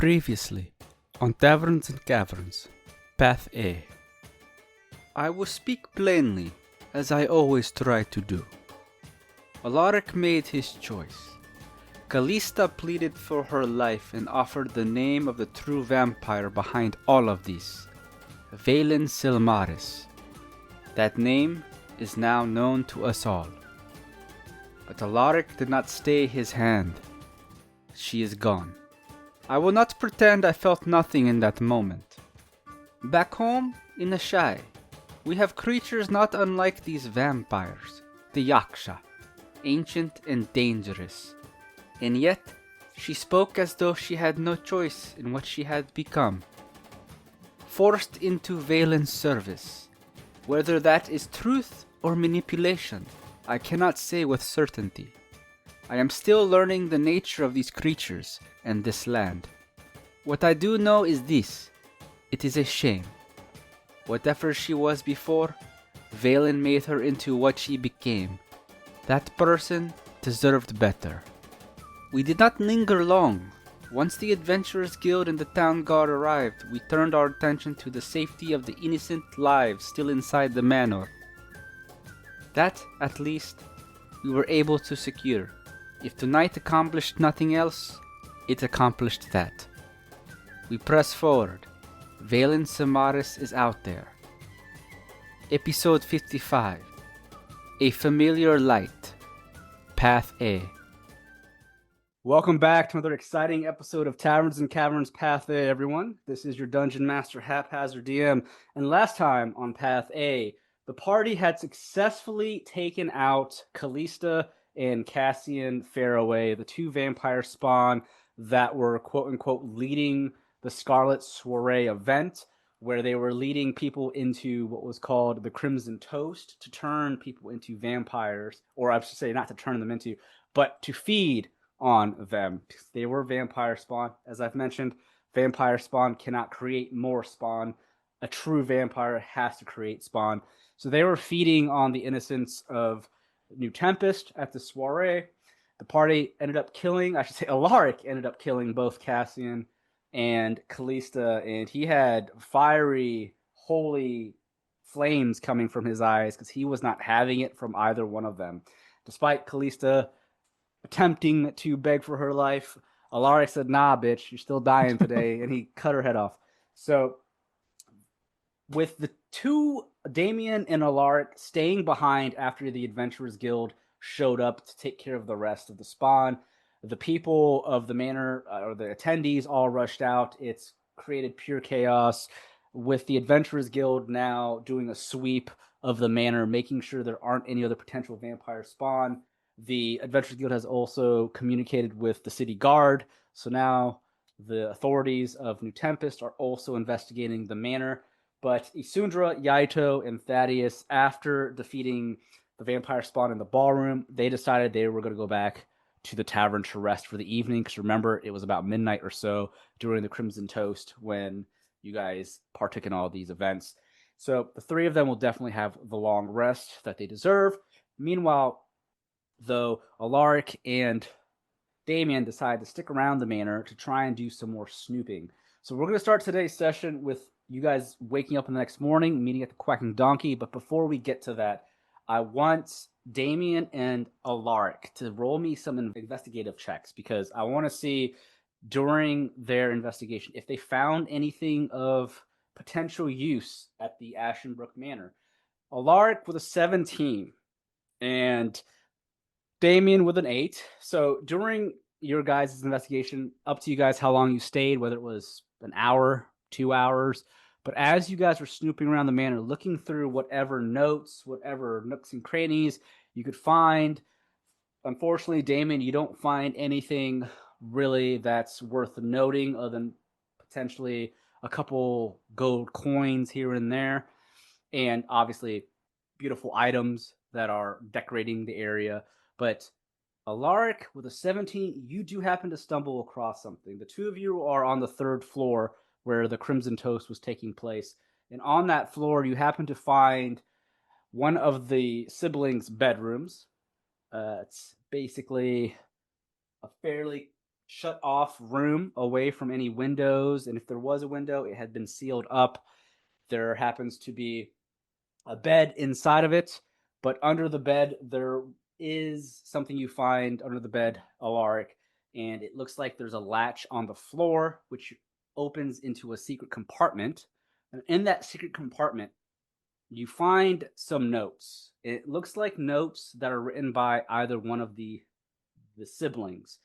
Previously, on Taverns and Caverns, Path A. I will speak plainly, as I always try to do. Alaric made his choice. Callista pleaded for her life and offered the name of the true vampire behind all of these, Valen Silmaris. That name is now known to us all. But Alaric did not stay his hand. She is gone. I will not pretend I felt nothing in that moment. Back home, in the Shai, we have creatures not unlike these vampires, the Yaksha, ancient and dangerous. And yet, she spoke as though she had no choice in what she had become. Forced into Valen's service. Whether that is truth or manipulation, I cannot say with certainty. I am still learning the nature of these creatures and this land. What I do know is this: it is a shame. Whatever she was before, Valen made her into what she became. That person deserved better. We did not linger long. Once the Adventurers Guild and the Town Guard arrived, we turned our attention to the safety of the innocent lives still inside the manor. That, at least, we were able to secure. If tonight accomplished nothing else, it accomplished that. We press forward. Valen Silmaris is out there. Episode 55. A Familiar Light. Path A. Welcome back to another exciting episode of Taverns and Caverns Path A, everyone. This is your Dungeon Master Haphazard DM, and last time on Path A, the party had successfully taken out Callista and Cassian Fairway, the two vampire spawn that were quote-unquote leading the Scarlet Soiree event, where they were leading people into what was called the Crimson Toast, to turn people into vampires, or I should say not to turn them into, but to feed on them. They were vampire spawn. As I've mentioned, vampire spawn cannot create more spawn. A true vampire has to create spawn. So they were feeding on the innocence of New Tempest at the soiree. The party ended up killing, Alaric ended up killing both Cassian and Callista, and he had fiery, holy flames coming from his eyes because he was not having it from either one of them. Despite Callista attempting to beg for her life, Alaric said, "Nah, bitch, you're still dying today," and he cut her head off. So, with the two, Damien and Alaric, staying behind after the Adventurers Guild showed up to take care of the rest of the spawn, the people of the manor, or the attendees, all rushed out. It's created pure chaos, with the Adventurers Guild now doing a sweep of the manor, making sure there aren't any other potential vampire spawn. The Adventurers Guild has also communicated with the city guard, so now the authorities of New Tempest are also investigating the manor. But Isundra, Yaito, and Thaddeus, after defeating the vampire spawn in the ballroom, they decided they were going to go back to the tavern to rest for the evening, because remember, it was about midnight or so during the Crimson Toast when you guys partook in all these events. So the three of them will definitely have the long rest that they deserve. Meanwhile, though, Alaric and Damien decide to stick around the manor to try and do some more snooping. So we're going to start today's session with you guys waking up in the next morning, meeting at the Quacking Donkey. But before we get to that, I want Damien and Alaric to roll me some investigative checks, because I want to see during their investigation if they found anything of potential use at the Ashenbrook Manor. Alaric with a 17 and Damien with an 8. So during your guys' investigation, up to you guys how long you stayed, whether it was an hour, 2 hours. But as you guys were snooping around the manor, looking through whatever notes, whatever nooks and crannies you could find, unfortunately, Damien, you don't find anything really that's worth noting other than potentially a couple gold coins here and there, and obviously beautiful items that are decorating the area. But Alaric, with a 17, you do happen to stumble across something. The two of you are on the third floor where the Crimson Toast was taking place. And on that floor, you happen to find one of the siblings' bedrooms. It's basically a fairly shut off room away from any windows. And if there was a window, it had been sealed up. There happens to be a bed inside of it, but under the bed, there is something you find under the bed, Alaric, and it looks like there's a latch on the floor, which opens into a secret compartment. And in that secret compartment, you find some notes. It looks like notes that are written by either one of the siblings.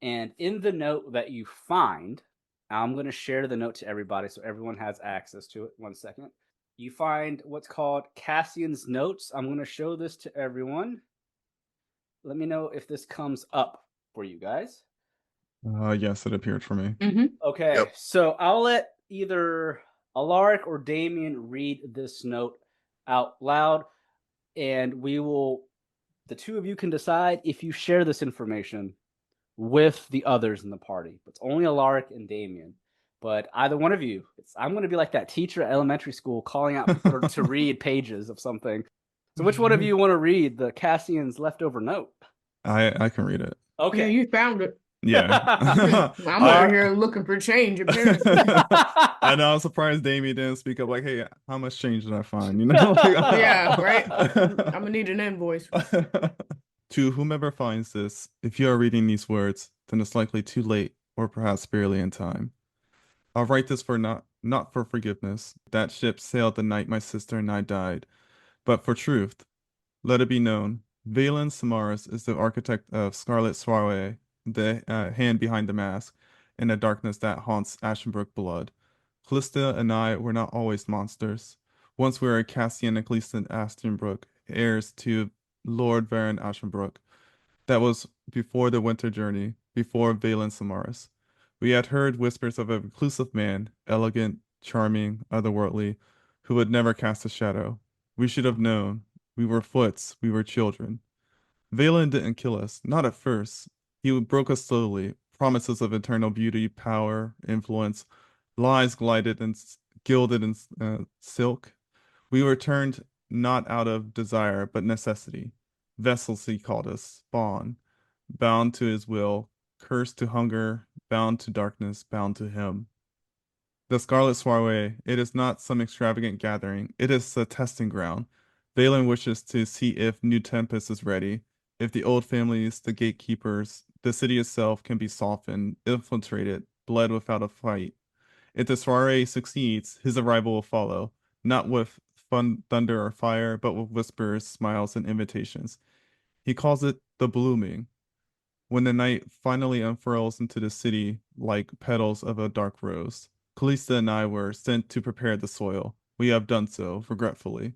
And in the note that you find, I'm going to share the note to everybody so everyone has access to it. 1 second. You find what's called Cassian's notes. I'm going to show this to everyone. Let me know if this comes up for you guys. Yes, it appeared for me. Okay, Yep. so I'll let either Alaric or Damien read this note out loud, and the two of you can decide if you share this information with the others in the party. It's only Alaric and Damien. But either one of you, I'm going to be like that teacher at elementary school calling out people to read pages of something. So which one of you want to read the Cassian's leftover note? I can read it. Yeah, Okay. you found it. Yeah. I'm over here looking for change, apparently. I know. I'm surprised Damien didn't speak up like, "Hey, how much change did I find?" You know? Yeah, right. I'm gonna need an invoice. To whomever finds this, if you are reading these words, then it's likely too late, or perhaps barely in time. I'll write this for not for forgiveness. That ship sailed the night my sister and I died, but for truth. Let it be known, Valen Samaras is the architect of Scarlet Soiree, the hand behind the mask, and the darkness that haunts Ashenbrook blood. Callista and I were not always monsters. Once we were Cassian and Callista Ashenbrook, heirs to Lord Baron Ashenbrook. That was before the winter journey, before Valen Samaras. We had heard whispers of a reclusive man, elegant, charming, otherworldly, who would never cast a shadow. We should have known. We were foots, we were children. Valen didn't kill us, not at first. He broke us slowly, promises of eternal beauty, power, influence, lies glided and gilded in silk. We were turned not out of desire, but necessity. Vessels, he called us, spawn, bound to his will, cursed to hunger, bound to darkness, bound to him. The Scarlet Soiree, it is not some extravagant gathering, it is a testing ground. Valen wishes to see if New Tempest is ready, if the old families, the gatekeepers, the city itself can be softened, infiltrated, bled without a fight. If the soiree succeeds, his arrival will follow, not with thunder or fire, but with whispers, smiles, and invitations. He calls it the blooming. When the night finally unfurls into the city like petals of a dark rose, Callista and I were sent to prepare the soil. We have done so, regretfully.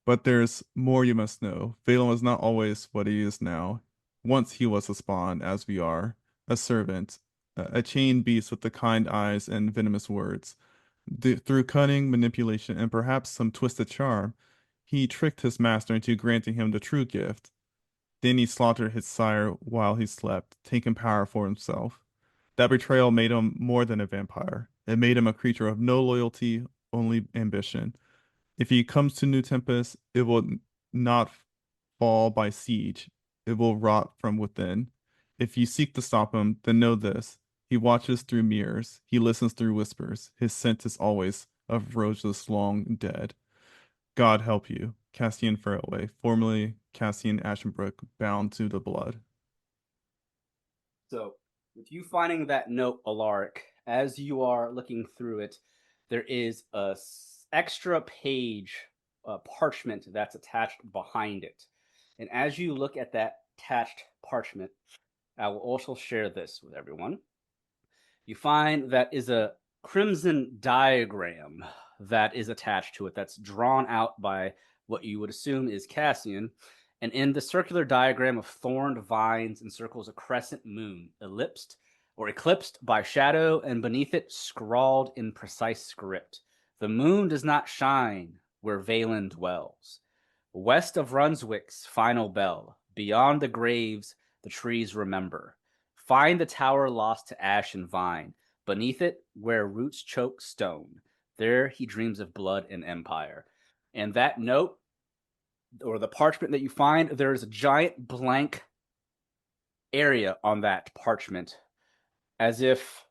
But there's more you must know. Valen was not always what he is now. Once he was a spawn, as we are, a servant, a chained beast with the kind eyes and venomous words. Through cunning, manipulation, and perhaps some twisted charm, he tricked his master into granting him the true gift. Then he slaughtered his sire while he slept, taking power for himself. That betrayal made him more than a vampire. It made him a creature of no loyalty, only ambition. If he comes to New Tempest, it will not fall by siege. It will rot from within. If you seek to stop him, then know this. He watches through mirrors. He listens through whispers. His scent is always of roses long dead. God help you. Cassian Fairway, formerly Cassian Ashenbrook, bound to the blood. So, with you finding that note, Alaric, as you are looking through it, there is a extra page parchment that's attached behind it. And as you look at that attached parchment, I will also share this with everyone. You find that is a crimson diagram that is attached to it that's drawn out by what you would assume is Cassian. And in the circular diagram of thorned vines encircles a crescent moon, ellipsed or eclipsed by shadow, and beneath it scrawled in precise script. The moon does not shine where Valen dwells. West of Runswick's final bell, beyond the graves the trees remember. Find the tower lost to ash and vine. Beneath it, where roots choke stone, there he dreams of blood and empire. And that note, or the parchment that you find, there's a giant blank area on that parchment as if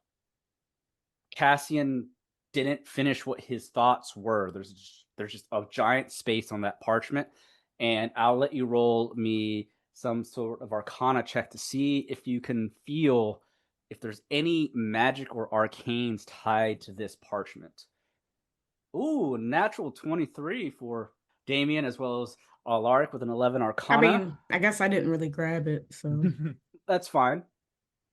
Cassian didn't finish what his thoughts were. There's just a giant space on that parchment, and I'll let you roll me some sort of Arcana check to see if you can feel if there's any magic or arcanes tied to this parchment. Ooh, natural 23 for Damien as well as Alaric with an 11 Arcana. I mean, I guess I didn't really grab it, so That's fine.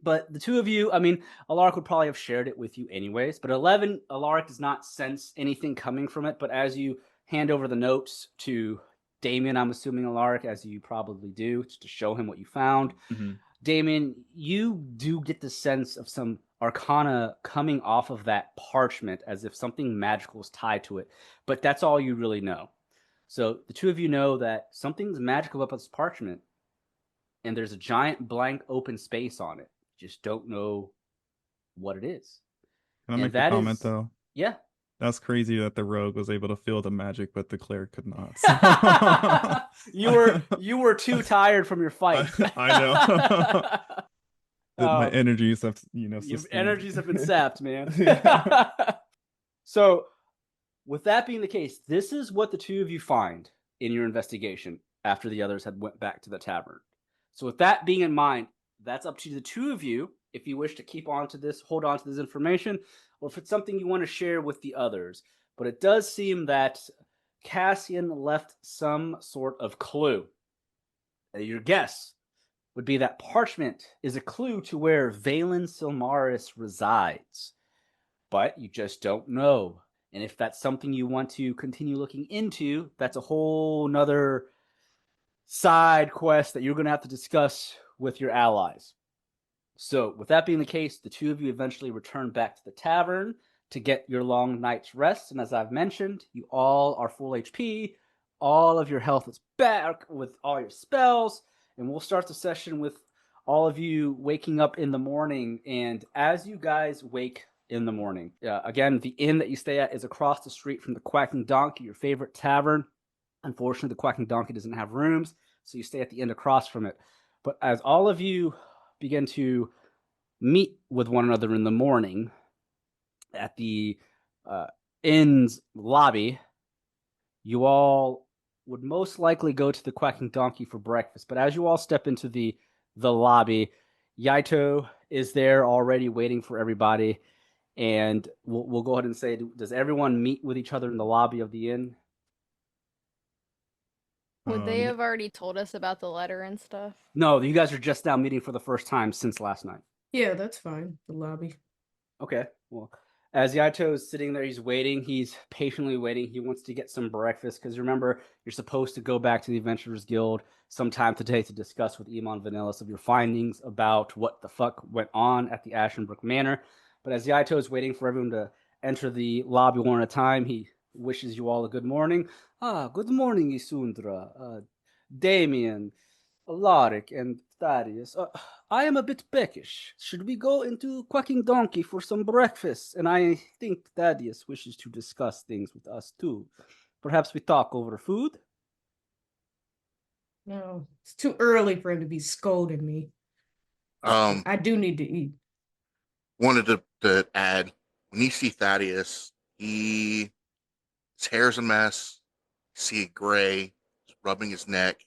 But the two of you, I mean, Alaric would probably have shared it with you anyways. But 11, Alaric does not sense anything coming from it. But as you hand over the notes to Damien, I'm assuming Alaric, as you probably do, just to show him what you found. Mm-hmm. Damien, you do get the sense of some arcana coming off of that parchment as if something magical is tied to it. But that's all you really know. So the two of you know that something's magical about this parchment, and there's a giant blank open space on it. Just don't know what it is. Can I make a comment though? Yeah. That's crazy that the rogue was able to feel the magic, but the cleric could not. You were too tired from your fight. I know. My energies have, your energies have been sapped, man. So, with that being the case, this is what the two of you find in your investigation after the others had went back to the tavern. So, with that being in mind, that's up to the two of you if you wish to hold on to this information, or if it's something you want to share with the others. But it does seem that Cassian left some sort of clue. Your guess would be that parchment is a clue to where Valen Silmaris resides. But you just don't know. And if that's something you want to continue looking into, that's a whole nother side quest that you're going to have to discuss with your allies. So, with that being the case, the two of you eventually return back to the tavern to get your long night's rest. And as I've mentioned, you all are full HP. All of your health is back with all your spells. And we'll start the session with all of you waking up in the morning. And as you guys wake in the morning, again, the inn that you stay at is across the street from the Quacking Donkey, your favorite tavern. Unfortunately, the Quacking Donkey doesn't have rooms, so you stay at the inn across from it. But as all of you begin to meet with one another in the morning at the inn's lobby, you all would most likely go to the Quacking Donkey for breakfast. But as you all step into the lobby, Yaito is there already waiting for everybody. And we'll go ahead and say, does everyone meet with each other in the lobby of the inn? Would they have already told us about the letter and stuff? No, you guys are just now meeting for the first time since last night. yeah, that's fine. The lobby. Okay, well, as Yaito is sitting there, he's waiting. He's patiently waiting. He wants to get some breakfast because remember, you're supposed to go back to the Adventurers Guild sometime today to discuss with Iman Vanellis of your findings about what the fuck went on at the Ashenbrook Manor. But as Yaito is waiting for everyone to enter the lobby one at a time, he wishes you all a good morning. Good morning, Isundra, Damien, Alaric, and Thaddeus. I am a bit peckish. Should we go into Quacking Donkey for some breakfast? And I think Thaddeus wishes to discuss things with us too. Perhaps we talk over food? No, it's too early for him to be scolding me. I do need to eat. Wanted to add, when you see Thaddeus, his hair's a mess. You see it gray. He's rubbing his neck.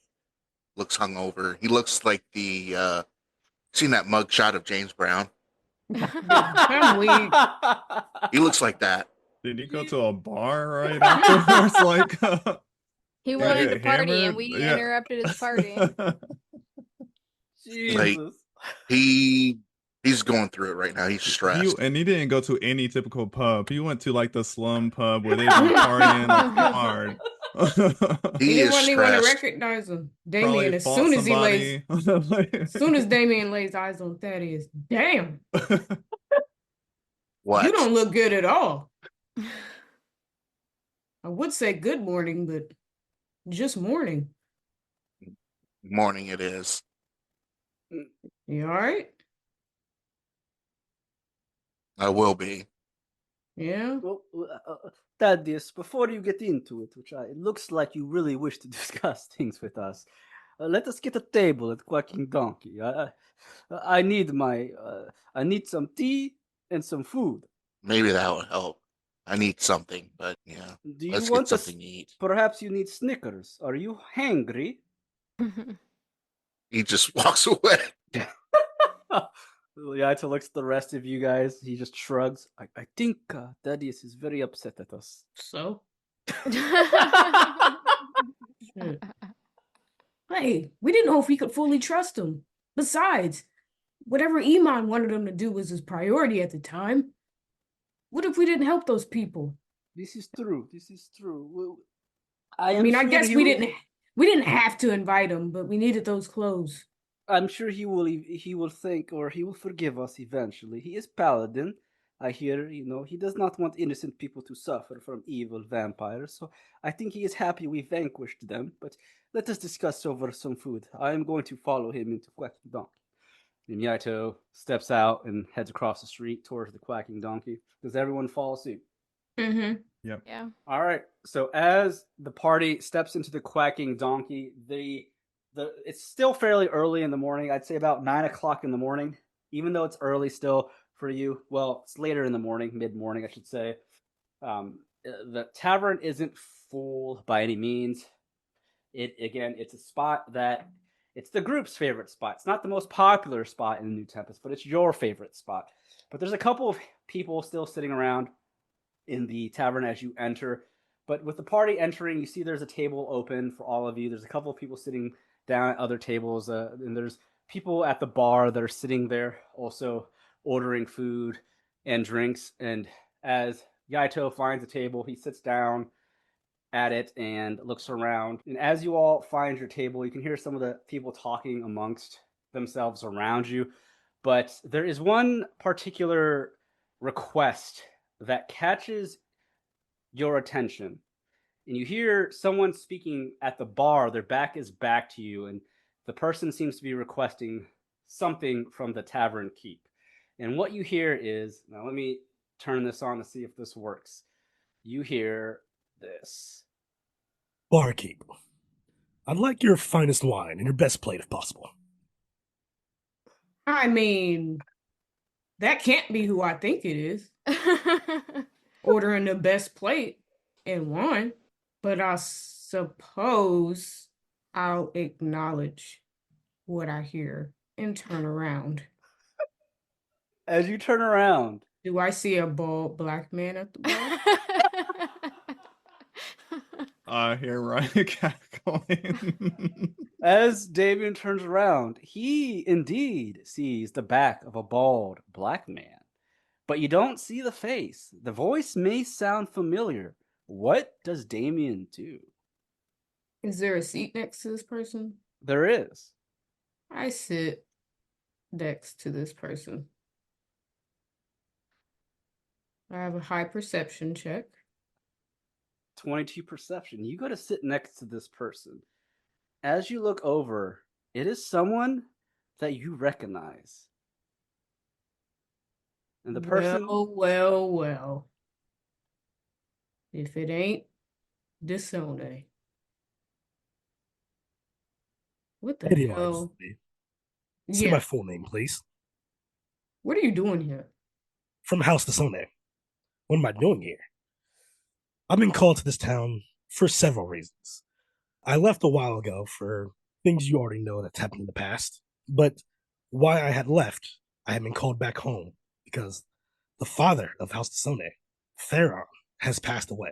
Looks hungover. He looks like seen that mugshot of James Brown? I'm weak. He looks like that. Did he go to a bar right afterwards? Like he wanted to party, hammered? and we interrupted his party. Jesus. He's going through it right now. He's stressed. And he didn't go to any typical pub. He went to like the slum pub where they were partying like hard. He didn't want anyone to recognize him. Damien, as soon as Damien lays eyes on Thaddeus, damn. What? You don't look good at all. I would say good morning, but just morning. Morning it is. You all right? I will be. Yeah. Well, Thaddeus, before you get into it, it looks like you really wish to discuss things with us. Let us get a table at Quacking Donkey. I need I need some tea and some food. Maybe that would help. I need something, but yeah, Do you let's get want something to eat. Perhaps you need Snickers. Are you hangry? He just walks away. Yaito looks at the rest of you guys. He just shrugs. I think Thaddeus is very upset at us. So? Hey, we didn't know if we could fully trust him. Besides, whatever Iman wanted him to do was his priority at the time. What if we didn't help those people? This is true. This is true. Well, I guess we didn't have to invite him, but we needed those clothes. I'm sure he will think, or he will forgive us eventually. He is paladin. I hear, he does not want innocent people to suffer from evil vampires, so I think he is happy we vanquished them, but let us discuss over some food. I am going to follow him into Quacking Donkey. And Yaito steps out and heads across the street towards the Quacking Donkey. Does everyone follow suit? Mm-hmm. Yep. Yeah. All right. So as the party steps into the Quacking Donkey, it's still fairly early in the morning. I'd say about 9 o'clock in the morning, even though it's early still for you. Well, it's later in the morning, mid-morning, I should say. The tavern isn't full by any means. It's a spot that it's the group's favorite spot. It's not the most popular spot in the New Tempest, but it's your favorite spot. But there's a couple of people still sitting around in the tavern as you enter. But with the party entering, you see there's a table open for all of you. There's a couple of people sitting down at other tables, and there's people at the bar that are sitting there also ordering food and drinks. And as Yaito finds a table, he sits down at it and looks around. And as you all find your table, you can hear some of the people talking amongst themselves around you. But there is one particular request that catches your attention. And you hear someone speaking at the bar. Their back is back to you, and the person seems to be requesting something from the tavern keep. And what you hear is, now let me turn this on to see if this works. You hear this. Barkeep, I'd like your finest wine and your best plate if possible. I mean, that can't be who I think it is. Ordering the best plate and wine. But I suppose I'll acknowledge what I hear and turn around. As you turn around, do I see a bald black man at the bar? I hear Ryan cackling. As Damien turns around, he indeed sees the back of a bald black man. But you don't see the face. The voice may sound familiar. What does Damien do? Is there a seat next to this person? There is. I sit next to this person. I have a high perception check. 22 perception. You go to sit next to this person. As you look over, it is someone that you recognize. And the person... Well. If it ain't Disown. What the hell? Say my full name, please. What are you doing here? From House Disown. What am I doing here? I've been called to this town for several reasons. I left a while ago for things you already know that's happened in the past, but why I had left, I had been called back home because the father of House Disown, Theron, has passed away.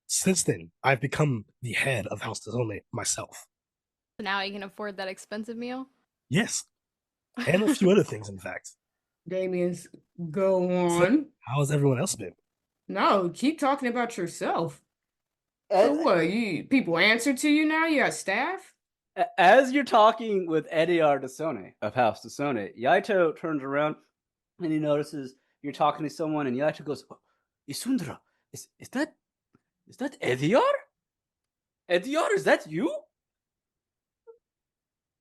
Since then, I've become the head of House Disown myself. So now you can afford that expensive meal? Yes. And a few other things, in fact. Damien's, go on. So, how has everyone else been? No, keep talking about yourself. So what, people answer to you now? You got staff? As you're talking with Ediar Disown of House Disown, Yaito turns around and he notices you're talking to someone, and Yaito goes, oh, Isundra, is that Ediar? Ediar, is that you?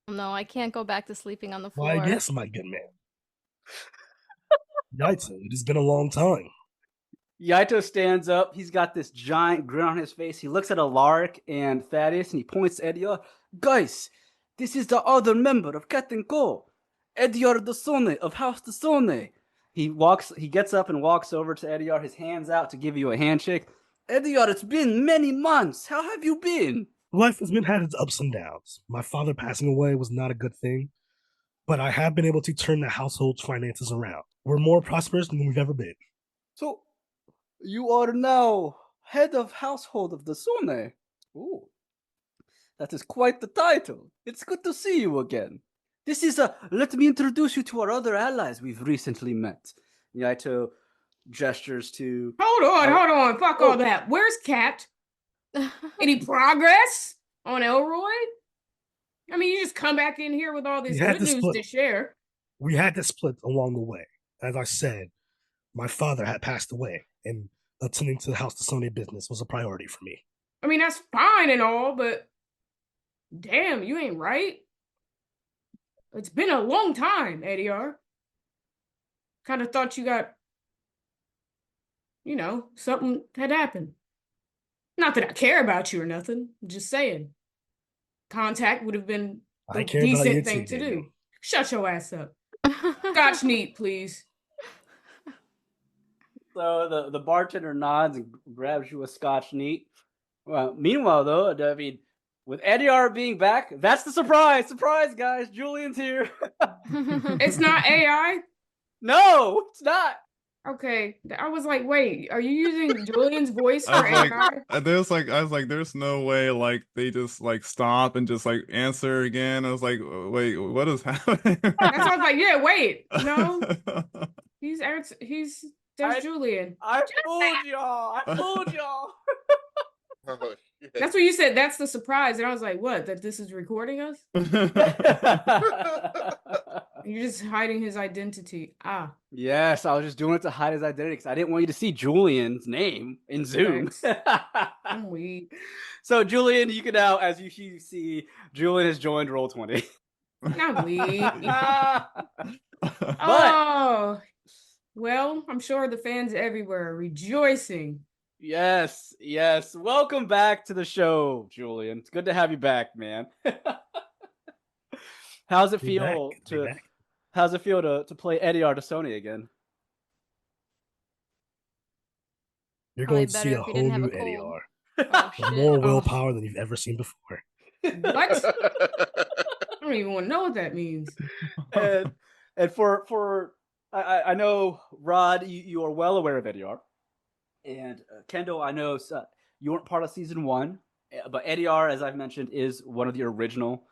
No, I can't go back to sleeping on the floor. Why, yes, my good man. Yaito, it has been a long time. Yaito stands up. He's got this giant grin on his face. He looks at Alaric and Thaddeus, and he points to Ediar. Guys, this is the other member of Cat and Co. Ediar Dasone of House Dasone. He gets up and walks over to Ediar, his hands out to give you a handshake. Ediar, it's been many months. How have you been? Life has had its ups and downs. My father passing away was not a good thing, but I have been able to turn the household's finances around. We're more prosperous than we've ever been. So, you are now head of household of Dasone. Ooh, that is quite the title. It's good to see you again. This is let me introduce you to our other allies we've recently met. Yaito gestures to... Hold on. Fuck all that. Where's Cat? Any progress on Elroy? I mean, you just come back in here with all this good news to share. We had to split along the way. As I said, my father had passed away, and attending to the House Dasone business was a priority for me. I mean, that's fine and all, but damn, you ain't right. It's been a long time, Ediar. Kind of thought you got, something had happened. Not that I care about you or nothing. I'm just saying. Contact would have been a decent thing to do. Shut your ass up. Scotch neat, please. So the bartender nods and grabs you a Scotch neat. Well, meanwhile, though, I mean, with Ediar being back, that's the surprise. Surprise, guys. Julian's here. It's not AI? No, it's not. Okay. I was like, wait, are you using Julian's voice for AI? I was like, there's no way like they just like stop and just like answer again. I was like, wait, what is happening? That's why I was like, yeah, wait. No. There's Julian. I fooled y'all. Oh, shit. That's what you said. That's the surprise. And I was like, what? That this is recording us? You're just hiding his identity. Ah. Yes, I was just doing it to hide his identity because I didn't want you to see Julian's name in Zoom. I'm weak. So, Julian, you can now, as you see, Julian has joined Roll20. I'm weak. Oh. Well, I'm sure the fans everywhere are rejoicing. Yes. Welcome back to the show, Julian. It's good to have you back, man. How's it feel to play Ediar Dasone again? You're going to see a whole new Ediar. Oh, with more willpower than you've ever seen before. What? I don't even want to know what that means. And I know, Rod, you are well aware of Ediar. And Kendall, I know you weren't part of season 1, but Ediar, as I've mentioned, is one of the original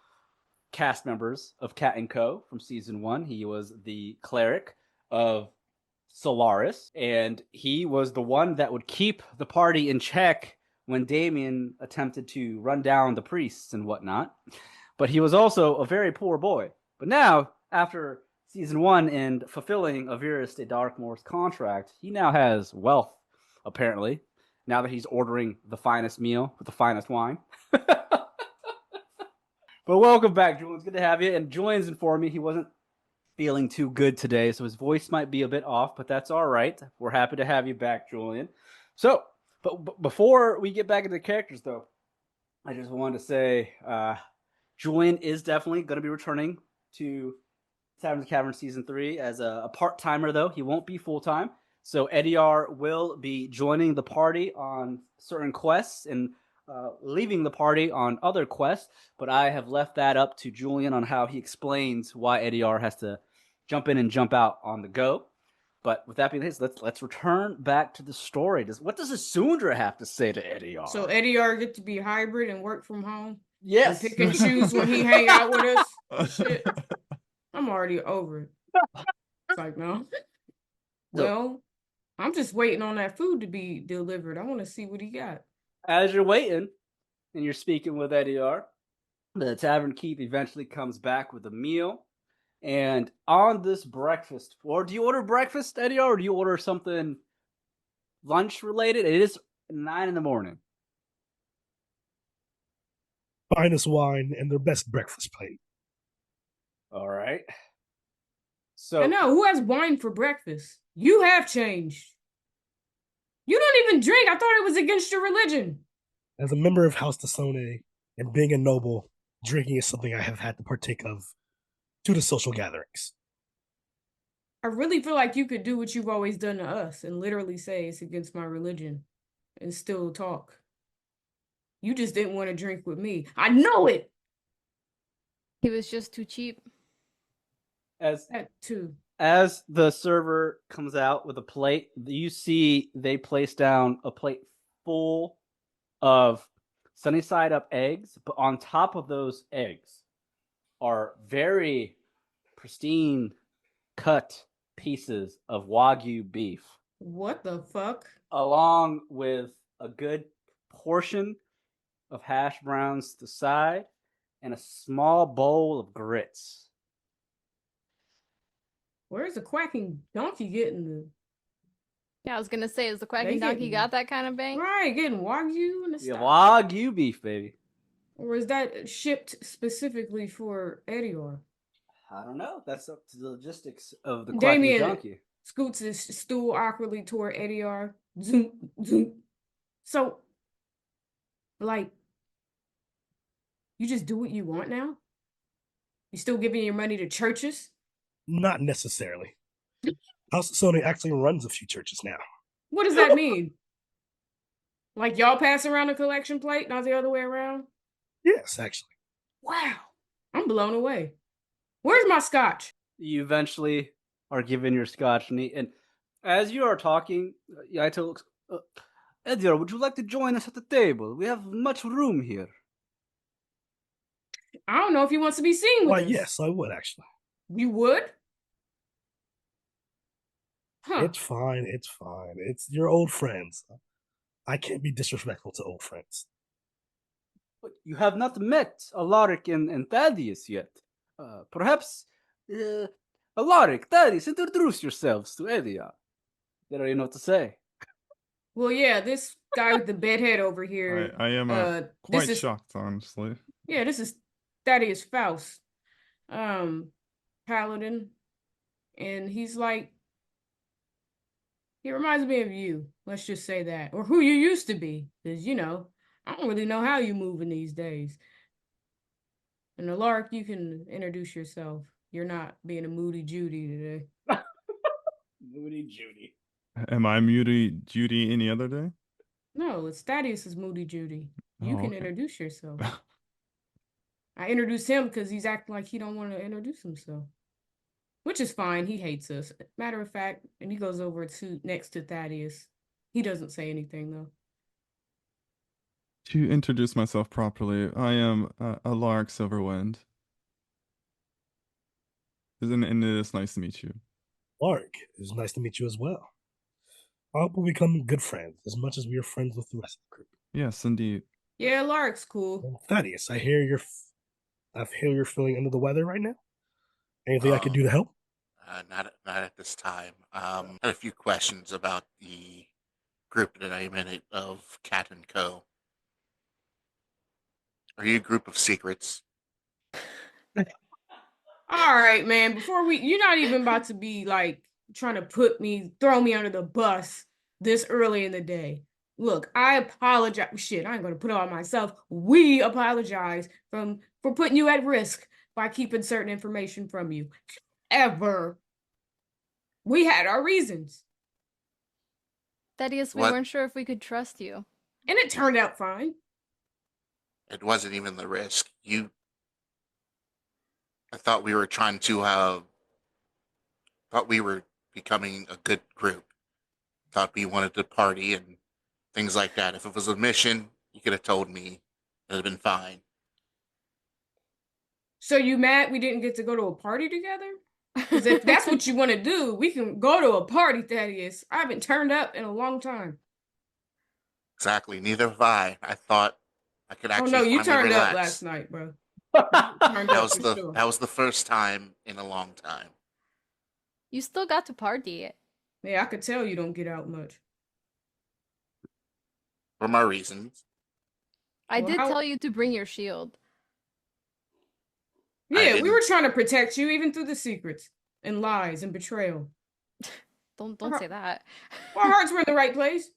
cast members of Cat & Co. from season 1. He was the cleric of Solaris, and he was the one that would keep the party in check when Damien attempted to run down the priests and whatnot. But he was also a very poor boy. But now, after season 1 and fulfilling Avirus de Darkmoor's contract, he now has wealth, apparently, now that he's ordering the finest meal with the finest wine. But welcome back, Julian. It's good to have you. And Julian's informed me he wasn't feeling too good today, so his voice might be a bit off, but that's all right. We're happy to have you back, Julian. So, but before we get back into the characters, though, I just wanted to say Julian is definitely going to be returning to Tavern of the Cavern Season 3 as a part-timer, though. He won't be full-time. So Ediar will be joining the party on certain quests and leaving the party on other quests, but I have left that up to Julian on how he explains why Ediar has to jump in and jump out on the go. But with that being the case, let's return back to the story. What does Asundra have to say to Ediar? So Ediar get to be hybrid and work from home? Yes. And pick and choose when he hang out with us? Shit. I'm already over it. It's like, no. Well, I'm just waiting on that food to be delivered. I want to see what he got. As you're waiting and you're speaking with Ediar, the tavern keep eventually comes back with a meal. And on this breakfast, or do you order breakfast, Ediar, or do you order something lunch related? It is 9 a.m. Finest wine and their best breakfast plate. All right. So I know, who has wine for breakfast? You have changed. You don't even drink. I thought it was against your religion. As a member of House Dasone and being a noble, Drinking is something I have had to partake of due to social gatherings. I really feel like you could do what you've always done to us and literally say it's against my religion and still talk. You just didn't want to drink with me. I know it. He was just too cheap. As That too. as the server comes out with a plate, you see they place down a plate full of sunny side up eggs, but on top of those eggs are very pristine cut pieces of Wagyu beef, What the fuck? along with a good portion of hash browns to the side and a small bowl of grits. Where's the quacking donkey getting the Yeah, I was gonna say, is the quacking They donkey getting- got that kind of bang? right getting Wagyu and the Yeah, stuff? Wagyu beef, baby. Or is that shipped specifically for Edior? I don't know. That's up to the logistics of the quacking Damien donkey. scoots his stool awkwardly toward Edior. Zoom, zoom. So, like, you just do what you want now? You still giving your money to churches? Not necessarily. House of Sony actually runs a few churches now. What does that mean? Like y'all pass around a collection plate, not the other way around? Yes, actually. Wow. I'm blown away. Where's my scotch? You eventually are given your scotch, and as you are talking, Yaito looks. Edgar, would you like to join us at the table? We have much room here. I don't know if he wants to be seen with Why, us. yes, I would actually. You would? Huh. It's fine. It's fine. It's your old friends. I can't be disrespectful to old friends. But you have not met Alaric and Thaddeus yet. Perhaps, Alaric, Thaddeus, introduce yourselves to Edia. They don't even know what to say. Well, yeah, this guy with the bedhead over here. I am this quite is shocked, honestly. yeah, this is Thaddeus Faust, paladin, and he's like, he reminds me of you. Let's just say that, or who you used to be, because I don't really know how you moving these days. And Alaric, you can introduce yourself. You're not being a moody Judy today. Moody Judy. Am I Moody Judy any other day? No, it's Thaddeus' moody Judy. You Oh, can okay. introduce yourself. I introduced him because he's acting like he don't want to introduce himself. Which is fine. He hates us. Matter of fact, and he goes over to next to Thaddeus. He doesn't say anything though. To introduce myself properly, I am Alaric Silverwind. And it is nice to meet you. Lark, it's nice to meet you as well. I hope we become good friends as much as we are friends with the rest of the group. Yes, indeed. Yeah, Lark's cool. And Thaddeus, I hear you're feeling under the weather right now. Anything I could do to help? Not at this time. I had a few questions about the group that I'm in of Cat and Co. Are you a group of secrets? All right, man. You're not even about to be like trying to throw me under the bus this early in the day. Look, I apologize. Shit, I ain't gonna put it on myself. We apologize for putting you at risk by keeping certain information from you. Ever. We had our reasons. Thaddeus, we What? weren't sure if we could trust you. And it turned out fine. It wasn't even the risk. I thought we were trying to thought we were becoming a good group. Thought we wanted to party and things like that. If it was a mission, you could have told me. It'd have been fine. So you mad we didn't get to go to a party together? Because if that's what you want to do, we can go to a party, Thaddeus. I haven't turned up in a long time. Exactly. Neither have I. I thought I could actually. Oh no, you finally turned relax. up last night, bro. Turned That up was for sure. that was the first time in a long time. You still got to party. Yeah, I could tell you don't get out much. For my reasons. I Well, did how- tell you to bring your shield. Yeah, we didn't- were trying to protect you even through the secrets and lies and betrayal. Don't Uh-huh. say that. Our hearts were in the right place.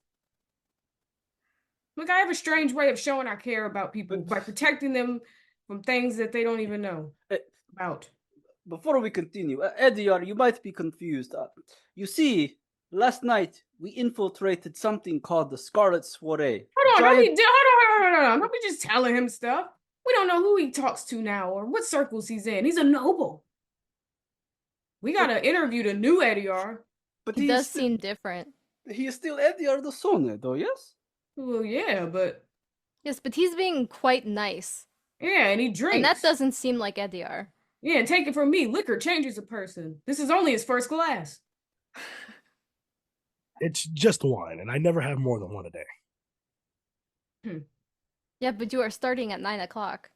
Look, I have a strange way of showing I care about people by protecting them from things that they don't even know Uh, about. Before we continue, Ediar, you might be confused. You see, last night we infiltrated something called the Scarlet Soiree. Hold on, Giant- hold on. Don't be just telling him stuff. We don't know who he talks to now or what circles he's in. He's a noble. We gotta interview the new Ediar. But He is does still, seem different. he is still Ediar the Sonne, though, yes? Well, yeah, but Yes, but he's being quite nice. yeah, and he drinks. And that doesn't seem like Ediar. Yeah, and take it from me, liquor changes a person. This is only his first glass. It's just wine, and I never have more than one a day. Yeah, but you are starting at 9 o'clock.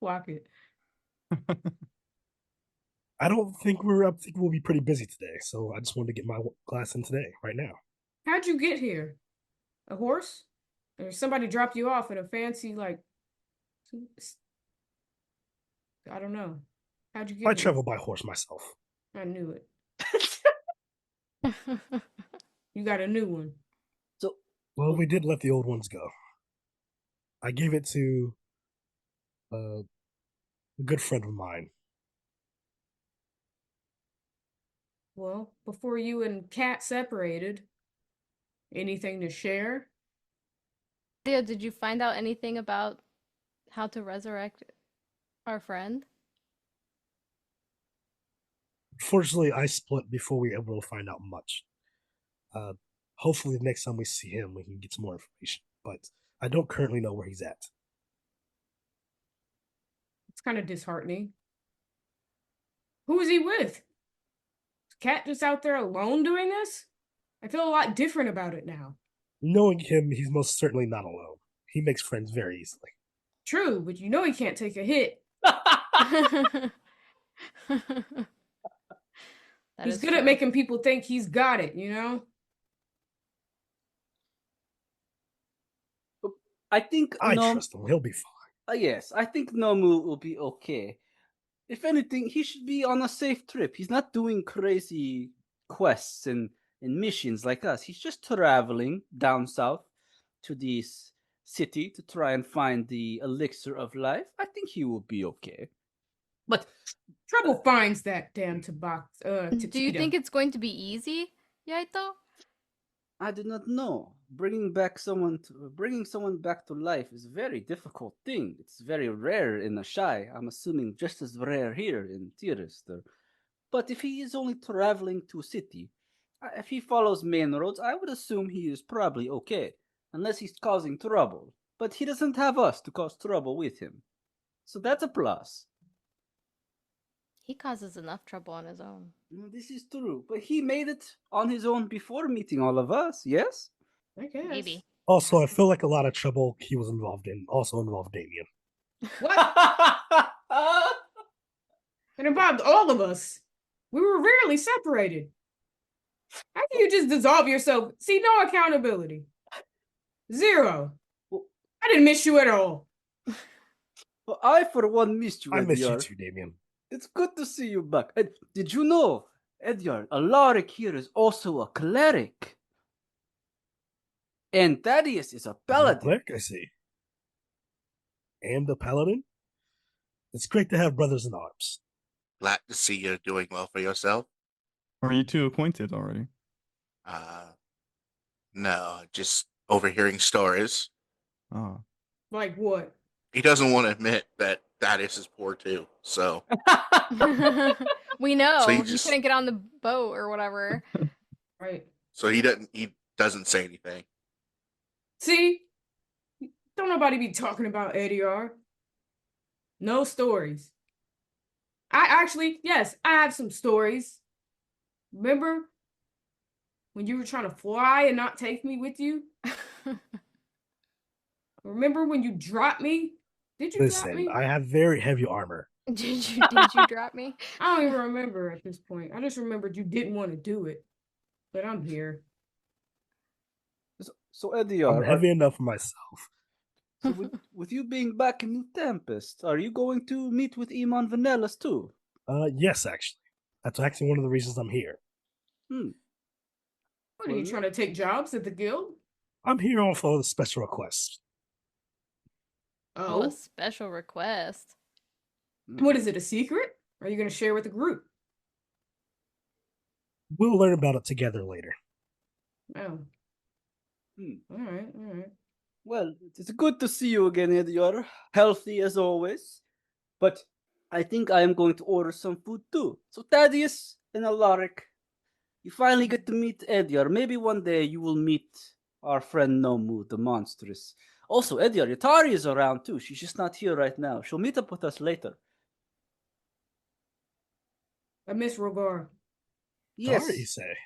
Block it. I think we'll be pretty busy today, so I just wanted to get my glass in today, right now. How'd you get here? A horse? Or somebody dropped you off in a fancy, like, I don't know. How'd you get I here? travel by horse myself. I knew it. You got a new one. Well, we did let the old ones go. I gave it to a good friend of mine. Well, before you and Kat separated, anything to share? Theo, did you find out anything about how to resurrect our friend? Fortunately, I split before we were able to find out much. Hopefully, the next time we see him, we can get some more information. But I don't currently know where he's at. It's kind of disheartening. Who is he with? Is Kat just out there alone doing this? I feel a lot different about it now. Knowing him, he's most certainly not alone. He makes friends very easily. True, but you know he can't take a hit. He's good at making people think he's got it, you know? I think I trust him. He'll be fine. yes, I think Nomu will be okay. If anything, he should be on a safe trip. He's not doing crazy quests and missions like us. He's just traveling down south to this city to try and find the elixir of life. I think he will be okay. But Trouble finds that damn Do you think it's going to be easy, Yaito? I do not know. Bringing someone back to life is a very difficult thing. It's very rare in Ashai. I'm assuming just as rare here in Tirester. But if he is only traveling to a city, if he follows main roads, I would assume he is probably okay, unless he's causing trouble. But he doesn't have us to cause trouble with him. So that's a plus. He causes enough trouble on his own. This is true, but he made it on his own before meeting all of us, yes? I guess. Maybe. Also, I feel like a lot of trouble he was involved in also involved Damien. What? It involved all of us. We were rarely separated. How can you just dissolve yourself? See, no accountability. Zero. I didn't miss you at all. Well, I, for one, missed you, I miss you Edyar. too, Damien. It's good to see you back. And did you know, Edyar, Alaric here is also a cleric. And Thaddeus is a paladin. Cleric, I see. And a paladin? It's great to have brothers in arms. Glad to see you're doing well for yourself. Are you two acquainted already? No, just overhearing stories. Ah. Like what? He doesn't want to admit that Thaddeus is poor too, so We know. So he just- couldn't get on the boat or whatever. Right. he doesn't say anything. See? Don't nobody be talking about ADR. No stories. Yes, I have some stories. Remember when you were trying to fly and not take me with you? Remember when you dropped me? Did you drop me? Listen, I have very heavy armor. Did you drop me? I don't even remember at this point. I just remembered you didn't want to do it. But I'm here. So Edyar, I'm heavy enough for myself. so with you being back in New Tempest, are you going to meet with Iman Vanellas too? Yes, actually. That's actually one of the reasons I'm here. What, are you trying to take jobs at the guild? I'm here on for the special requests. Oh, a Oh, special request. what is it? A secret? Are you going to share with the group? We'll learn about it together later. Oh, Hmm. all right, all right. Well, it's good to see you again, Edior. Healthy as always. But I think I am going to order some food too. So, Thaddeus and Alaric, you finally get to meet Edior. Maybe one day you will meet our friend Nomu, the monstrous. Also, Edior, Yatari is around too. She's just not here right now. She'll meet up with us later. I miss Rogar. Sorry, you Yes. say.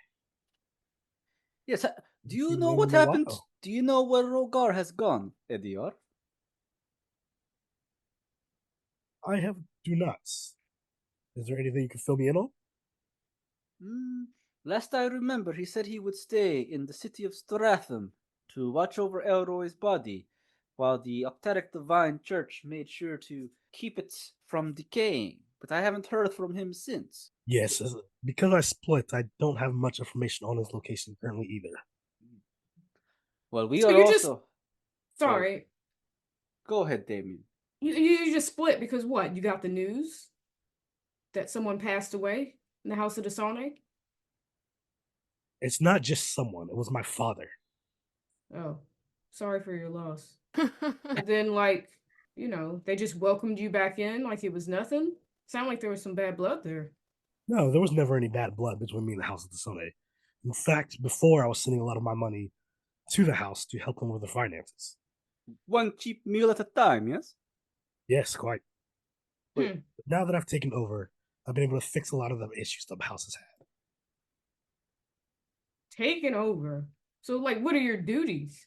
Yes. Do you Seen know him what in a happened? while. Do you know where Rogar has gone, Edior? I do not. Is there anything you can fill me in on? Last I remember, he said he would stay in the city of Stratham to watch over Elroy's body, while the Octeric Divine Church made sure to keep it from decaying. But I haven't heard from him since. Yes, because I split, I don't have much information on his location currently either. Well, we So are you just also. sorry. Go ahead, Damien. You just split because what? You got the news that someone passed away in the House of the Sane? It's not just someone, it was my father. Oh, sorry for your loss. But then, like, they just welcomed you back in like it was nothing. Sound like there was some bad blood there. No, there was never any bad blood between me and the House of the Sone. In fact, before I was sending a lot of my money to the house to help them with the finances. One cheap meal at a time, yes? Yes, quite. Hmm. But now that I've taken over, I've been able to fix a lot of the issues the house has had. Taken over. So, like, what are your duties?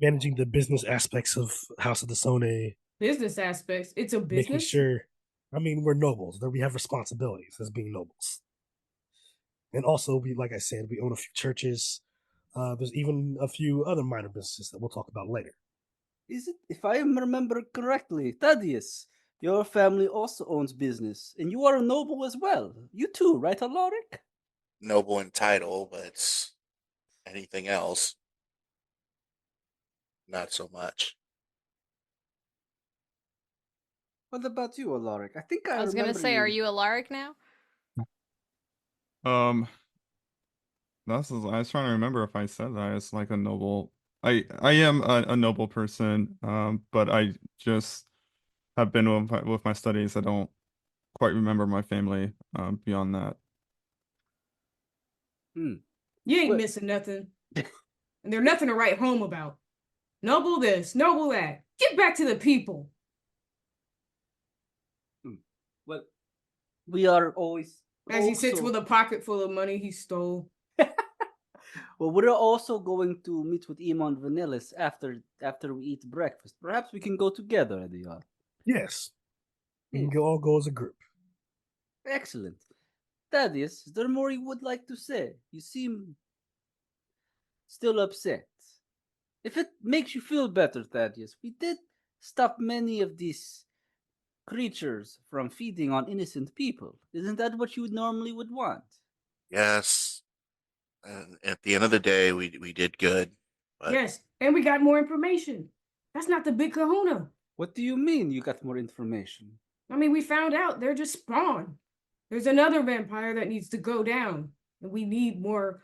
Managing the business aspects of House of the Sone, Business aspects. It's a making business? sure, we're nobles. We have responsibilities as being nobles. And also, like I said, we own a few churches. There's even a few other minor businesses that we'll talk about later. Is it, if I remember correctly, Thaddeus, your family also owns business, and you are a noble as well. You too, right, Alaric? Noble in title, but anything else, not so much. What about you, Alaric? I think I I was gonna remember say, you. are you Alaric now? Um, I was trying to remember if I said that as like a noble. I am a noble person. But I just have been with my studies. I don't quite remember my family. Beyond that. Hmm. You ain't Well, missing nothing. And there's nothing to write home about. Noble this, noble that. Get back to the people. well, we are always As he sits also. with a pocket full of money he stole. Well, we're also going to meet with Iman Vanillis after we eat breakfast. Perhaps we can go together, Ediar. Yes, we can all go as a group. Excellent. Thaddeus, is there more you would like to say? You seem still upset. If it makes you feel better, Thaddeus, we did stop many of these creatures from feeding on innocent people. Isn't that what you normally would want? Yes, and at the end of the day, we did good, but Yes, and we got more information. That's not the big kahuna. What do you mean you got more information? I mean, we found out they're just spawn. There's another vampire that needs to go down. And we need more,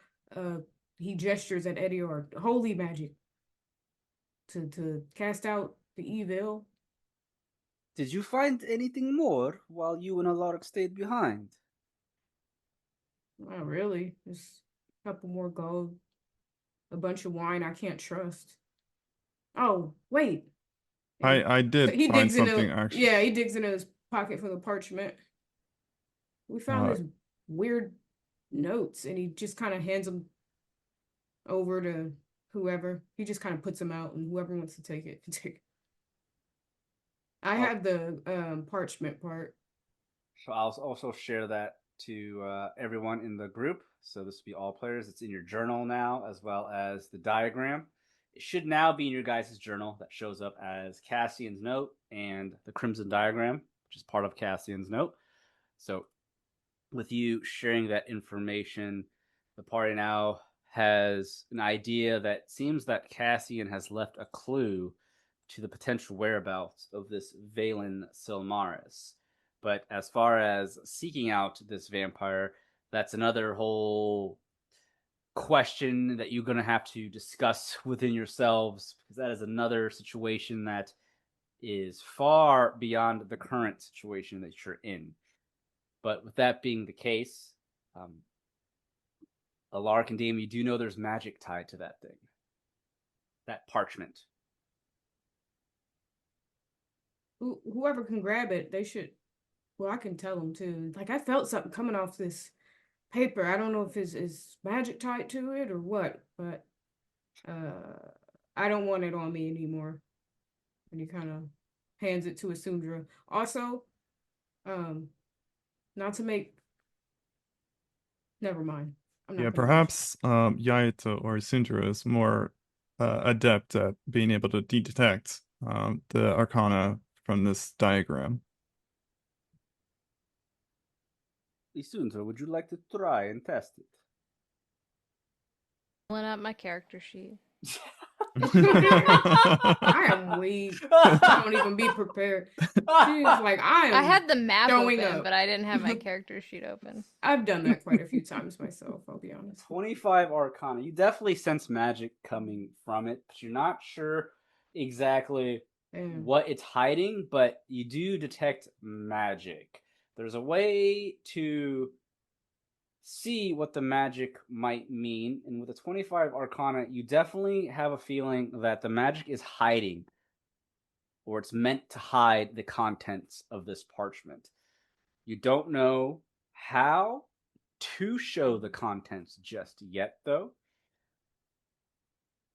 he gestures at Edior, holy magic. To cast out the evil. Did you find anything more while you and Alaric stayed behind? Not really. Just a couple more gold. A bunch of wine I can't trust. Oh, wait. I did He find digs something into actually. yeah, he digs into his pocket for the parchment. We found Uh, this weird notes and he just kind of hands them over to whoever. He just kind of puts them out and whoever wants to take it can take it. I have the parchment part. So I'll also share that to everyone in the group. So this will be all players. It's in your journal now, as well as the diagram. It should now be in your guys' journal that shows up as Cassian's note and the Crimson diagram, which is part of Cassian's note. So with you sharing that information, the party now has an idea that seems that Cassian has left a clue to the potential whereabouts of this Valen Silmaris. But as far as seeking out this vampire, that's another whole question that you're going to have to discuss within yourselves, because that is another situation that is far beyond the current situation that you're in. But with that being the case, Alaric and Dame, you do know there's magic tied to that thing, that parchment. Whoever can grab it, they should. Well, I can tell them too. Like, I felt something coming off this paper. I don't know if it's magic tied to it or what, but I don't want it on me anymore. And he kind of hands it to Asundra. Also, not to make. Never mind. I'm not Yeah, gonna perhaps Yaito or Sindra is more adept at being able to detect the arcana from this diagram. Isundra, would you like to try and test it? Pulling up my character sheet. I am weak. I don't even be prepared. She's like, I had the map showing open, up. but I didn't have my character sheet open. I've done that quite a few times myself, I'll be honest. 25 Arcana. You definitely sense magic coming from it, but you're not sure exactly what it's hiding, but you do detect magic. There's a way to see what the magic might mean, and with a 25 Arcana, you definitely have a feeling that the magic is hiding, or it's meant to hide the contents of this parchment. You don't know how to show the contents just yet, though.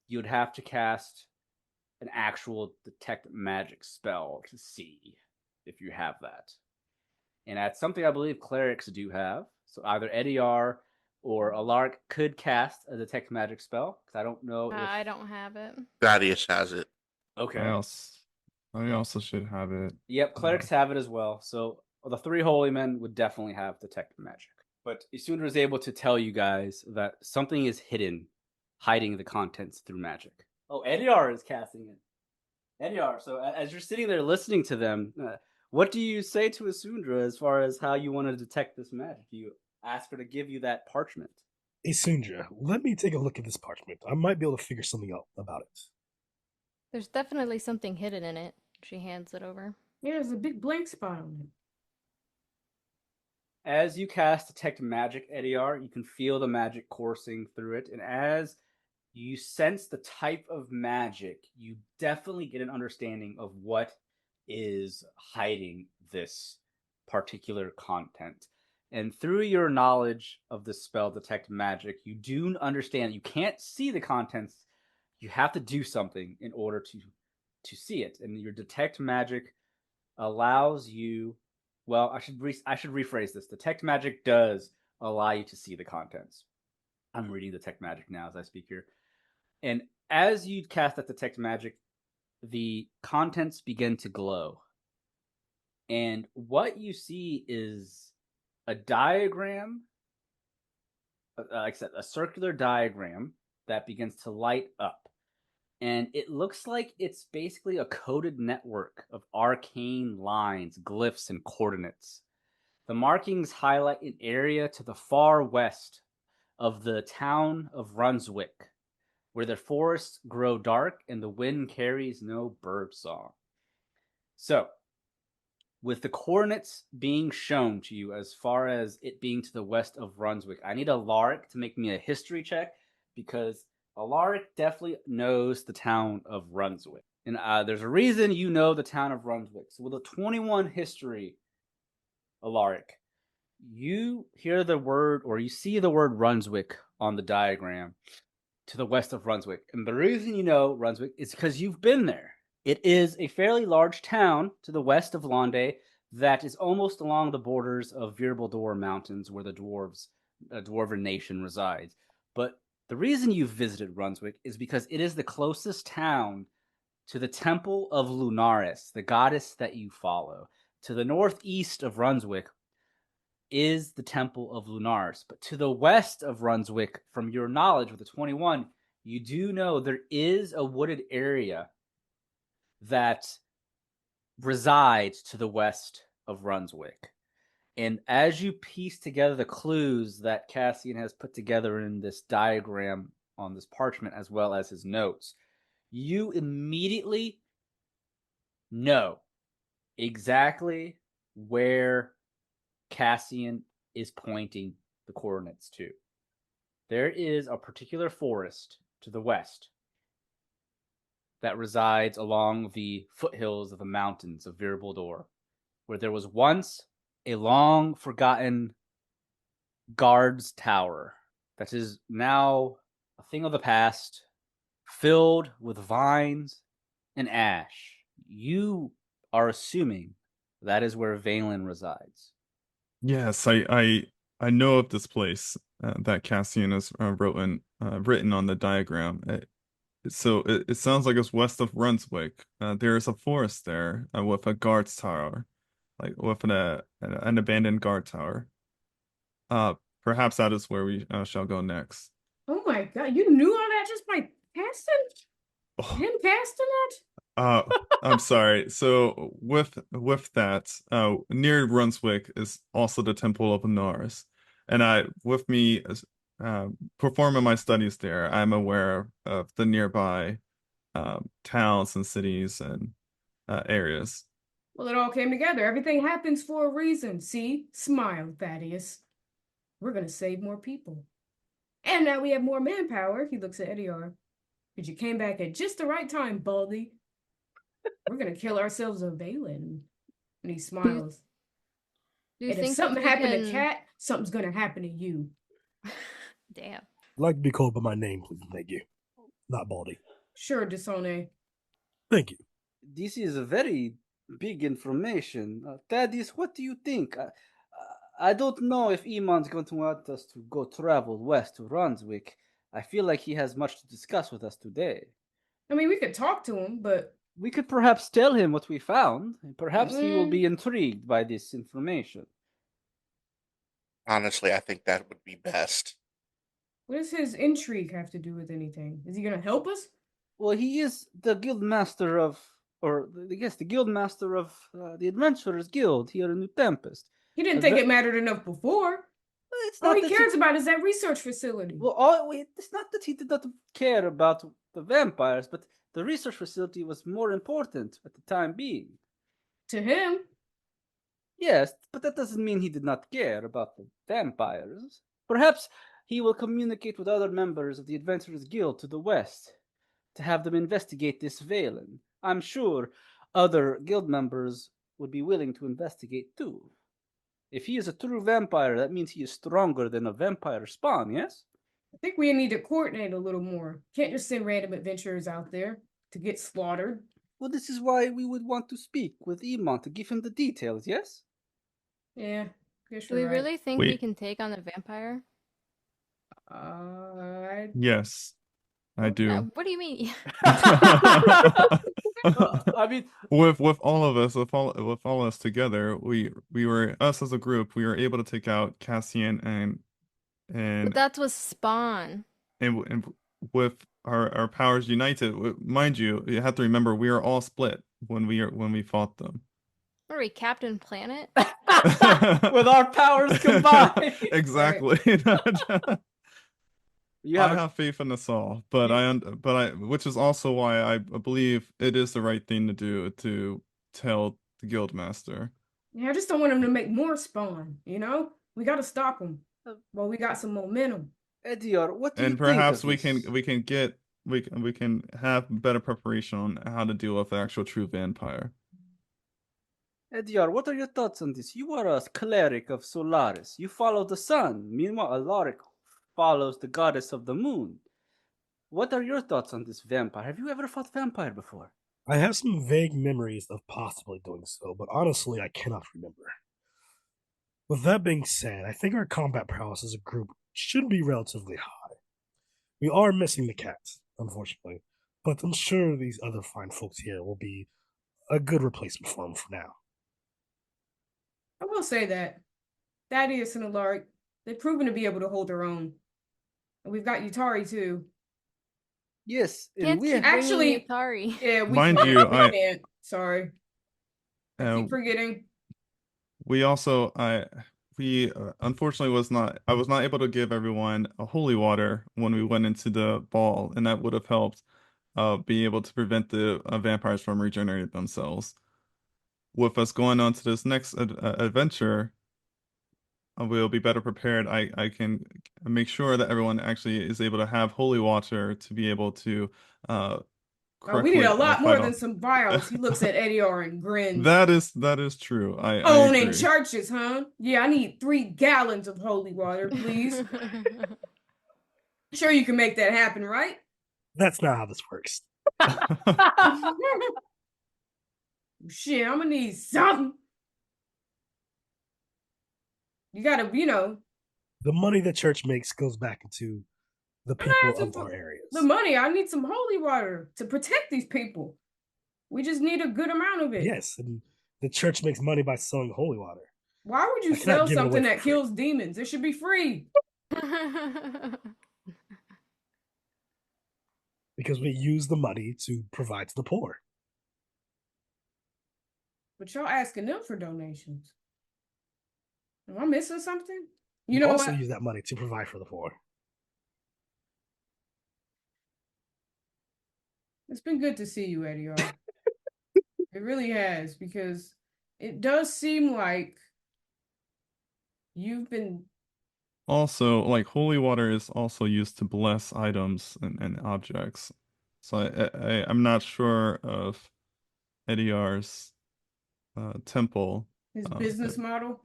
You'd have to cast an actual detect magic spell to see if you have that. And that's something I believe clerics do have. So either Ediar or Alaric could cast a detect magic spell, because I don't know if... I don't have it. Thaddeus has it. Okay. I also should have it. Yep, clerics have it as well. So the three holy men would definitely have detect magic. But Isundra is able to tell you guys that something is hidden, hiding the contents through magic. Oh, Ediar is casting it. Ediar, so as you're sitting there listening to them, what do you say to Isundra as far as how you want to detect this magic? Do you ask her to give you that parchment? Asundra, let me take a look at this parchment. I might be able to figure something out about it. There's definitely something hidden in it. She hands it over. Yeah, there's a big blank spot on it. As you cast Detect Magic, Ediar, you can feel the magic coursing through it, and as you sense the type of magic, you definitely get an understanding of what is hiding this particular content. And through your knowledge of the spell Detect Magic, you do understand you can't see the contents. You have to do something in order to see it. And your Detect Magic allows you... Well, I should rephrase this. Detect Magic does allow you to see the contents. I'm reading Detect Magic now as I speak here. And as you cast that Detect Magic, the contents begin to glow. And what you see is a diagram, like I said, a circular diagram that begins to light up. And it looks like it's basically a coded network of arcane lines, glyphs, and coordinates. The markings highlight an area to the far west of the town of Runswick, where the forests grow dark and the wind carries no bird song. So, with the coordinates being shown to you as far as it being to the west of Runswick, I need Alaric to make me a history check, because Alaric definitely knows the town of Runswick. And there's a reason you know the town of Runswick. So with a 21 history, Alaric, you hear the word, or you see the word Runswick on the diagram to the west of Runswick. And the reason you know Runswick is because you've been there. It is a fairly large town to the west of Londe that is almost along the borders of Virbaldor Mountains, where the dwarven nation resides. But the reason you've visited Runswick is because it is the closest town to the Temple of Lunaris, the goddess that you follow. To the northeast of Runswick is the Temple of Lunaris. But to the west of Runswick, from your knowledge with the 21, you do know there is a wooded area that resides to the west of Runswick. And as you piece together the clues that Cassian has put together in this diagram on this parchment, as well as his notes, you immediately know exactly where Cassian is pointing the coordinates to. There is a particular forest to the west that resides along the foothills of the mountains of Virbuldor, where there was once a long forgotten guard's tower that is now a thing of the past, filled with vines and ash. You are assuming that is where Valen resides. Yes, I know of this place that Cassian has written on the diagram. It sounds like it's west of Runswick. There is a forest there with a guard's tower, like with an abandoned guard tower. Perhaps that is where we shall go next. Oh my god, you knew all that just by casting? Oh, Him casting it? I'm sorry. So with that, near Brunswick is also the Temple of Norris, and with me performing my studies there, I'm aware of the nearby towns and cities and areas. Well, it all came together. Everything happens for a reason. See? Smile, Thaddeus. We're gonna save more people. And now we have more manpower. He looks at Ediar. But you came back at just the right time, Baldy. We're gonna kill ourselves a Valen. And he smiles. Do you And if think something we happened to can... Cat, something's gonna happen to you. Damn. I'd like to be called by my name, please. Thank you. Not Baldy. Sure, Disone. Thank you. This is a very big information. Thaddeus, what do you think? I don't know if Iman's going to want us to go travel west to Runswick. I feel like he has much to discuss with us today. I mean, we could talk to him, but We could perhaps tell him what we found. Perhaps he will Mm. be intrigued by this information. Honestly, I think that would be best. what does his intrigue have to do with anything? Is he gonna help us? Well, he is the guild master of, the guild master of the Adventurers Guild here in New Tempest. He didn't think it mattered enough before. It's All not he that cares about is that research facility. Well, it's not that he did not care about the vampires, but the research facility was more important at the time being. To him, Yes, but that doesn't mean he did not care about the vampires. Perhaps he will communicate with other members of the Adventurers Guild to the west to have them investigate this Valen. I'm sure other guild members would be willing to investigate too. If he is a true vampire, that means he is stronger than a vampire spawn, yes? I think we need to coordinate a little more. Can't just send random adventurers out there to get slaughtered. Well, this is why we would want to speak with Iman to give him the details, yes? Yeah, guess Do we you're right. really think we Wait. can take on a vampire? Yes, I do. What do you mean? I mean, With all of us, with all of us together, we were us as a group. We were able to take out Cassian But and that was Spawn. and with our powers united. Mind you, you have to remember we are all split when we fought them. What are we, Captain Planet? with our powers combined. Exactly. You I have have faith in us all, but which is also why I believe it is the right thing to do to tell the guild master. Yeah, I just don't want him to make more spawn, you know? We gotta stop him. Well, we got some momentum. Edior, what do you And think perhaps of we this? we can have better preparation on how to deal with the actual true vampire. Edior, what are your thoughts on this? You are a cleric of Solaris. You follow the sun. Meanwhile, Alaric follows the goddess of the moon. What are your thoughts on this vampire? Have you ever fought vampire before? I have some vague memories of possibly doing so, but honestly, I cannot remember. With that being said, I think our combat prowess as a group should be relatively high. We are missing the cat, unfortunately, but I'm sure these other fine folks here will be a good replacement for him for now. I will say that Thaddeus and Alaric, they've proven to be able to hold their own. And we've got Utari too. Yes, and Can't we keep Actually- bringing Atari. Yeah, we Mind can't. you, We I- can't. Sorry. I Uh, keep forgetting. we also we unfortunately I was not able to give everyone a holy water when we went into the ball, and that would have helped be able to prevent the vampires from regenerating themselves. With us going on to this next adventure, we'll be better prepared. I can make sure that everyone actually is able to have holy water to be able to We need a lot fight more off. than some vials. He looks at Edior and grins. That is true. I Owning agree. churches, huh? Yeah, I need 3 gallons of holy water, please. Sure you can make that happen, right? That's not how this works. Shit, I'm gonna need something. You gotta, The money the church makes goes back into the I'm not people asking of for our areas. the money. I need some holy water to protect these people. We just need a good amount of it. Yes, and the church makes money by selling holy water. Why would you I cannot sell give it away something for that free. kills demons? It should be free. Because we use the money to provide to the poor. But y'all asking them for donations. Am I missing something? We You know also what? use that money to provide for the poor. It's been good to see you, Eddie. It really has, because it does seem like you've been. Also, like holy water is also used to bless items and objects. So I'm not sure of Ediar's temple, His business model,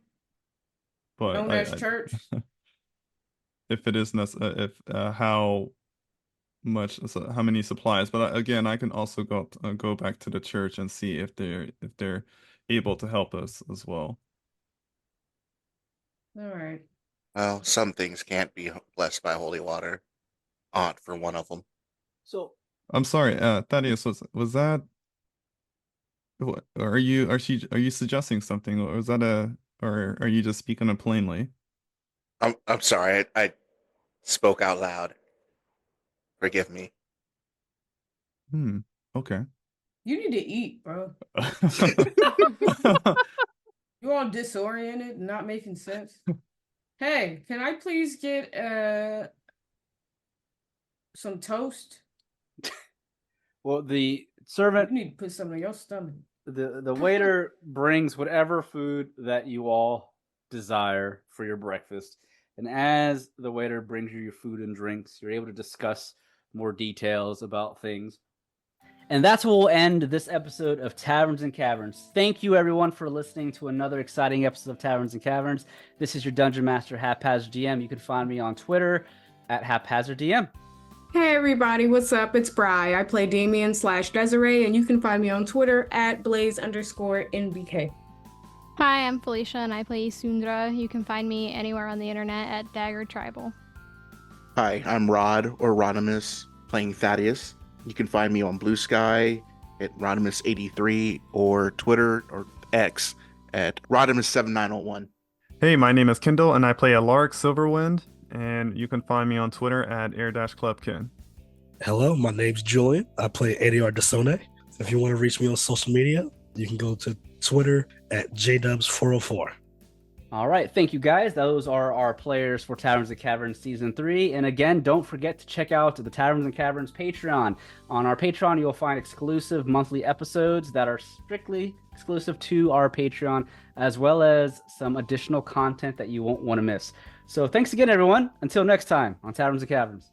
but known as church. if it is if how much how many supplies. But again, I can also go back to the church and see if they're able to help us as well. All right. Well, some things can't be blessed by holy water. Aunt for one of them. So I'm sorry, Thaddeus, was that? Are you suggesting something, or was that or are you just speaking plainly? I'm sorry. I spoke out loud. Forgive me. Okay. You need to eat, bro. You all disoriented and not making sense. Hey, can I please get some toast? well, the You servant, need to put something in your stomach. the waiter brings whatever food that you all desire for your breakfast. And as the waiter brings you your food and drinks, you're able to discuss more details about things. And that's where we'll end this episode of Taverns and Caverns. Thank you, everyone, for listening to another exciting episode of Taverns and Caverns. This is your Dungeon Master, Haphazard DM. You can find me on Twitter at HaphazardDM. Hey everybody, what's up? It's Bri. I play Damien/Desiree, and you can find me on Twitter at Blaze_NBK. Hi, I'm Felicia, and I play Sundra. You can find me anywhere on the internet at Dagger Tribal. Hi, I'm Rod or Rodimus, playing Thaddeus. You can find me on Blue Sky at Rodimus83 or Twitter or X at Rodimus7901. Hey, my name is Kendall, and I play Alaric Silverwind, and you can find me on Twitter at air-clubkin. Hello, my name's Julian. I play ADR Desone. If you want to reach me on social media, you can go to Twitter at JDubs404. All right, thank you guys. Those are our players for Taverns and Caverns Season 3. And again, don't forget to check out the Taverns and Caverns Patreon. On our Patreon, you'll find exclusive monthly episodes that are strictly exclusive to our Patreon, as well as some additional content that you won't want to miss. So thanks again, everyone. Until next time on Taverns and Caverns.